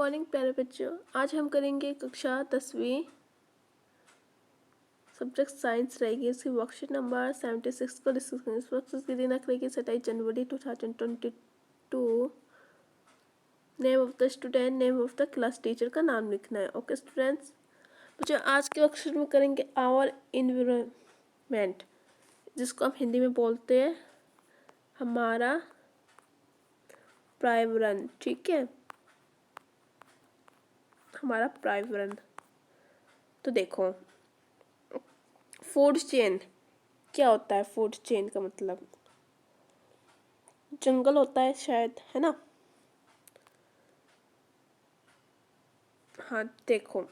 Morning प्यारे बच्चों, आज हम करेंगे कक्षा 10वीं सब्जेक्ट साइंस रहेगी। इसकी वर्कशीट नंबर 76 को डिस्कस करेंगे। इस वर्कशीट की दिनांक रहेगी 27 जनवरी 2022। Name of the student, name of the class teacher का नाम लिखना है। ओके स्टूडेंट्स, बच्चों आज के वर्कशीट में करेंगे आवर इन्वायरमेंट, जिसको हम हिंदी में बोलते हैं हमारा पर्यावरण। ठीक है, हमारा पर्यावरण। तो देखो, फूड चेन क्या होता है? फूड चेन का मतलब जंगल होता है शायद, है ना? हाँ देखो,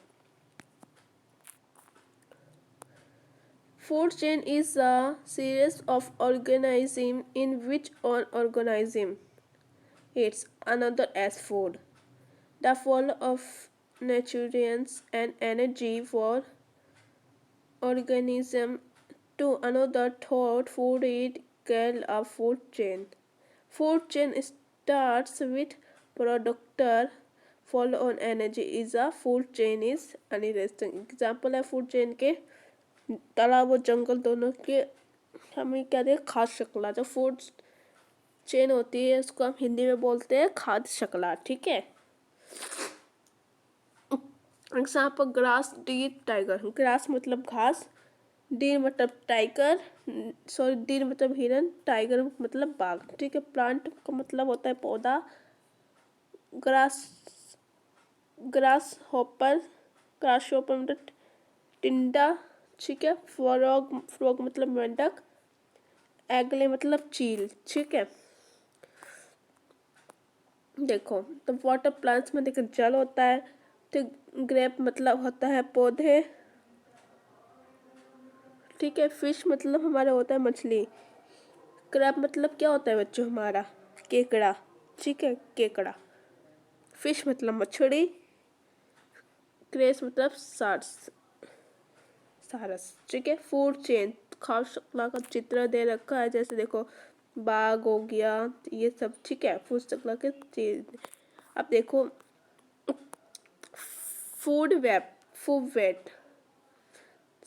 food chain is a series of organisms in which one organism eats another as food. The flow of nutrients and energy for organism to another thought food is called a food chain. Food chain starts with producer follow on energy is a food chain is interesting. Example है food chain के तालाब और जंगल दोनों के हमें क्या दे? खाद्य श्रृंखला। जो फूड चेन होती है उसको हम हिंदी में बोलते हैं खाद्य श्रृंखला। ठीक है, example grass, deer, tiger. Grass मतलब घास, डीर मतलब टाइगर, सॉरी डीर मतलब हिरन, टाइगर मतलब बाघ। ठीक है, प्लांट का मतलब होता है पौधा। ग्रास ग्रास हॉपर मतलब टिंडा। ठीक है, फ्रॉग मतलब मेंढक, एगले मतलब चील। ठीक है, देखो तो वाटर प्लांट्स में देखो जल होता है। तो ग्रेप मतलब होता है पौधे। ठीक है, फिश मतलब हमारा होता है मछली। क्रैब मतलब क्या होता है बच्चों? हमारा केकड़ा। ठीक है, केकड़ा। फिश मतलब मछली। क्रेस मतलब सारस। ठीक है, फूड चेन खाद्य श्रृंखला का चित्र दे रखा है। जैसे देखो बाघ हो गया, ये सब। ठीक है, फूड श्रृंखला के चीज। अब देखो food web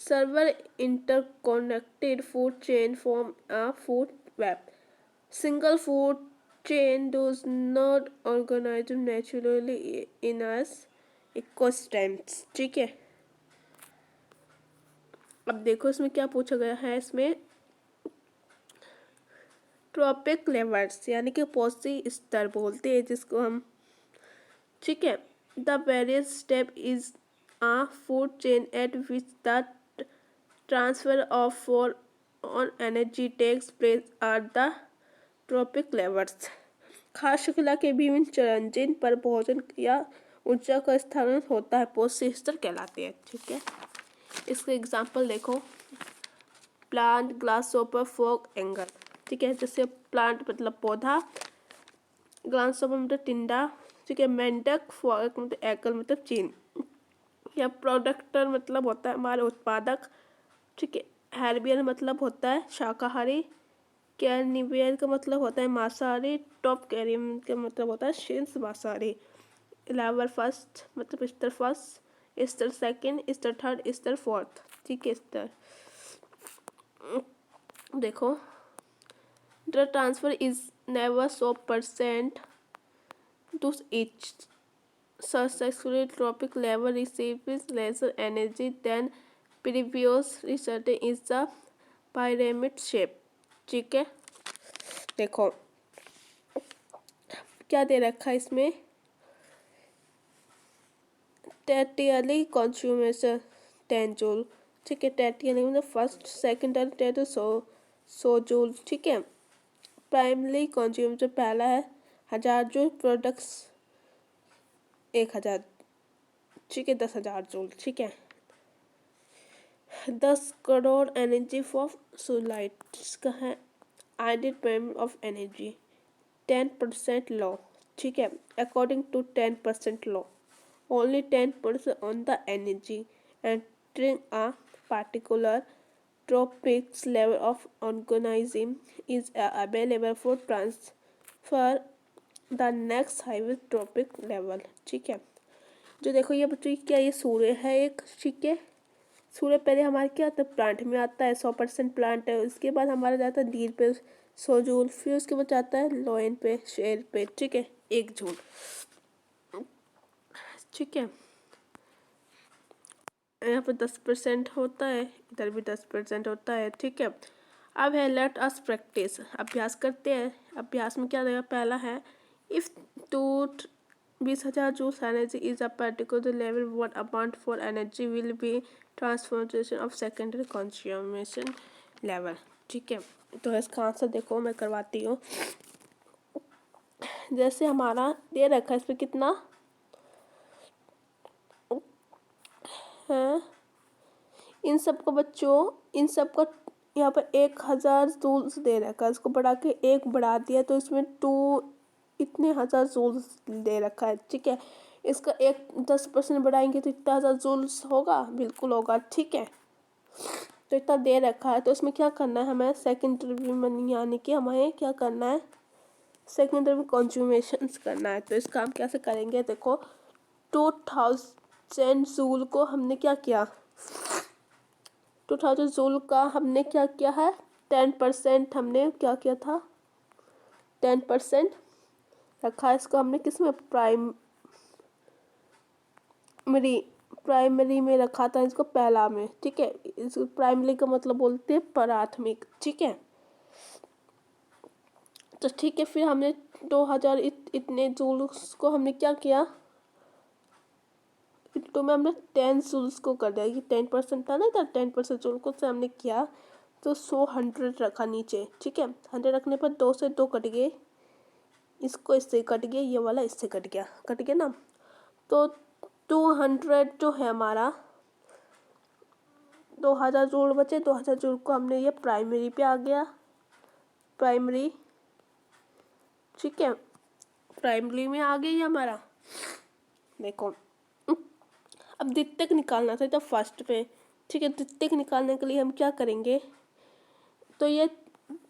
server interconnected food chain form a food web. Single food chain does not organize naturally in us ecosystems. ठीक है, अब देखो इसमें क्या पूछा गया है। इसमें ट्रॉपिक लेवल्स यानी कि पौषी स्तर बोलते हैं जिसको हम। ठीक है, the various step is a food chain at which the transfer of for on energy takes place at the trophic levels. खाद्य श्रृंखला के विभिन्न चरण जिन पर भोजन या ऊर्जा का स्थानांतरण होता है पौषी स्तर कहलाते हैं। ठीक है, इसके एग्जाम्पल देखो प्लांट, ग्रासहॉपर, फ्रॉग, एंगल। ठीक है, जैसे प्लांट मतलब पौधा, ग्रासहॉपर मतलब टिंडा। ठीक है, मेंढक, फ्रॉग मतलब एगल मतलब चीन। या प्रोडक्टर मतलब होता है हमारे उत्पादक। ठीक है, हेर्बियर मतलब होता है शाकाहारी। कैर्निवियर का मतलब होता है मांसाहारी। टॉप कैरियम का मतलब होता है शीर्ष मांसाहारी। लेवल फर्स्ट मतलब स्तर फर्स्ट, स्तर सेकंड, स्तर थर्ड, स्तर फोर्थ। ठीक है, स्तर देखो the transfer is never 100% to each successfully tropic level receives lesser energy than previous research is the pyramid shape. ठीक है, देखो क्या दे रखा है इसमें? टर्टियरली कंज्यूमेशन 10 जूल। ठीक है, टर्टियरली मतलब फर्स्ट, सेकंड और थर्ड 100 जूल। ठीक है, प्राइमरी कंज्यूम जो पहला है 1000 जूल, प्रोडक्ट्स 1000। ठीक है, 10,000 जूल। ठीक है, 10 करोड़ एनर्जी फॉर सनलाइट। इसका है ideal parameter of energy 10% law. ठीक है, according to 10% law only 10% on the energy entering a particular tropics level of organism is available for transfer the next highest tropic level. ठीक है, जो देखो ये बच्चों क्या, ये सूर्य है एक, ठीक है। सूर्य पहले हमारे क्या आता है, प्लांट में आता है, 100% प्लांट है। उसके बाद हमारा जाता है लीड पे 100 जूल, फिर उसके बाद जाता है लोइन पे, शेर पे, ठीक है, 1 जूल, ठीक है। यहाँ पर 10% होता है, इधर भी 10% होता है, ठीक है। अब है लेट अस प्रैक्टिस, अभ्यास करते हैं। अभ्यास में क्या रहेगा, पहला है if two 20,000 joules energy is a particular level, what amount for energy will be transformation of secondary consumption level, ठीक है। तो इसका आंसर देखो मैं करवाती हूँ। जैसे हमारा दे रखा है, इस पर कितना है, इन सब को बच्चों, इन सब का यहाँ पर 1,000 जूल्स दे रखा है, इसको बढ़ा के 1 बढ़ा दिया तो इसमें 2 इतने 1,000 जूल्स दे रखा है, ठीक है। इसका 10% बढ़ाएंगे तो इतना 1,000 जूल्स होगा, बिल्कुल होगा, ठीक है। तो इतना दे रखा है, तो इसमें क्या करना है हमें, सेकेंडरी मनी, यानी कि हमें क्या करना है, सेकेंडरी कंज्यूमेशन करना है। तो इसका हम कैसे करेंगे, देखो 2,000 जूल को हमने क्या किया, 2,000 जूल का हमने क्या किया है, 10% हमने क्या किया था, 10% रखा है। इसको हमने किस में, प्राइमरी में रखा था, इसको पहला में, ठीक है। इस प्राइमरी का मतलब बोलते हैं प्राथमिक, ठीक है। तो ठीक है, फिर हमने 2,000 इतने जूल्स को हमने क्या किया, तो में हमने 10 जूल्स को कर दिया, ये 10% था ना, इधर 10% जूल को से हमने किया, तो 100 रखा नीचे, ठीक है। 100 रखने पर 2 से 2 कट गए, इसको इससे कट गया, ये वाला इससे कट गया ना। तो 200 जो है हमारा, 2,000 जूल बचे, 2,000 जूल को हमने ये प्राइमरी पे आ गया, प्राइमरी, ठीक है, प्राइमरी में आ गई हमारा। देखो अब द्वितीयक निकालना था तो फर्स्ट पे, ठीक है। द्वितीयक निकालने के लिए हम क्या करेंगे, तो ये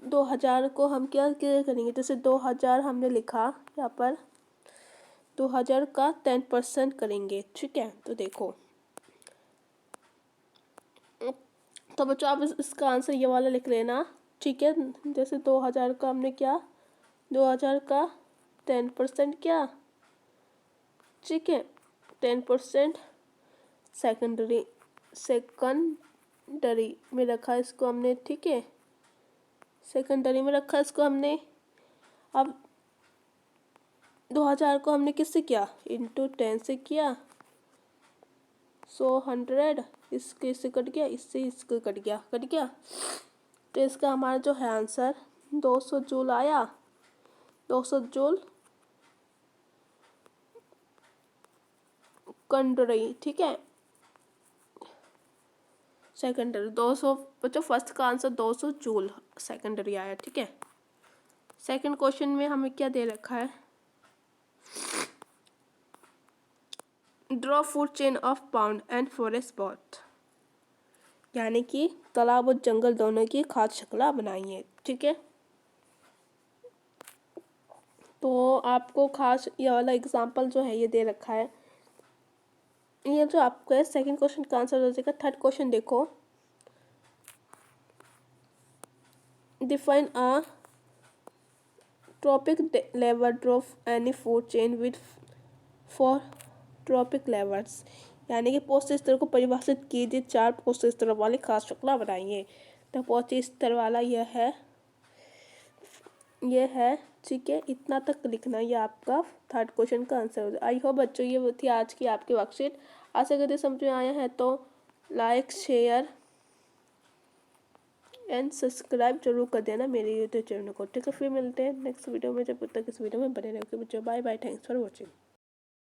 2,000 को हम क्या करेंगे, जैसे 2,000 हमने लिखा यहाँ पर, 2,000 का 10% करेंगे, ठीक है। तो देखो, तो बच्चों आप इसका आंसर ये वाला लिख लेना, ठीक है। जैसे 2,000 का हमने क्या, 2,000 का 10% क्या, ठीक है, 10% सेकेंडरी में रखा इसको हमने, ठीक है, सेकेंडरी में रखा इसको हमने। अब 2,000 को हमने किससे किया, इंटू 10 से किया, 100 इसके इससे कट गया, इससे इसको कट गया। तो इसका हमारा जो है आंसर 200 जूल आया, 200 जूल कंडरी, ठीक है, सेकेंडरी 200 बच्चों, फर्स्ट का आंसर 200 जूल सेकेंडरी आया, ठीक है। सेकंड क्वेश्चन में हमें क्या दे रखा है, draw food chain of pound and forest both, यानी कि तालाब और जंगल दोनों की खाद्य श्रृंखला बनाइए, ठीक है। तो आपको खास ये वाला एग्जाम्पल जो है ये दे रखा है, ये जो आपका है सेकंड क्वेश्चन का आंसर हो जाएगा। थर्ड क्वेश्चन देखो, define a trophic level drop any food chain with 4 trophic levels, यानी कि पोषक स्तर को परिभाषित कीजिए, 4 पोषक स्तर वाली खाद्य श्रृंखला बनाइए। तो पोषक स्तर वाला यह है, ठीक है। इतना तक लिखना, ये आपका थर्ड क्वेश्चन का आंसर हो जाए। आई होप बच्चों ये थी आज की आपकी वर्कशीट। आशा करते समझ में आया है, तो लाइक शेयर एंड सब्सक्राइब जरूर कर देना मेरे यूट्यूब चैनल को, ठीक है। फिर मिलते हैं नेक्स्ट वीडियो में, जब तक इस वीडियो में बने रहोगे बच्चों। Bye bye, thanks for watching.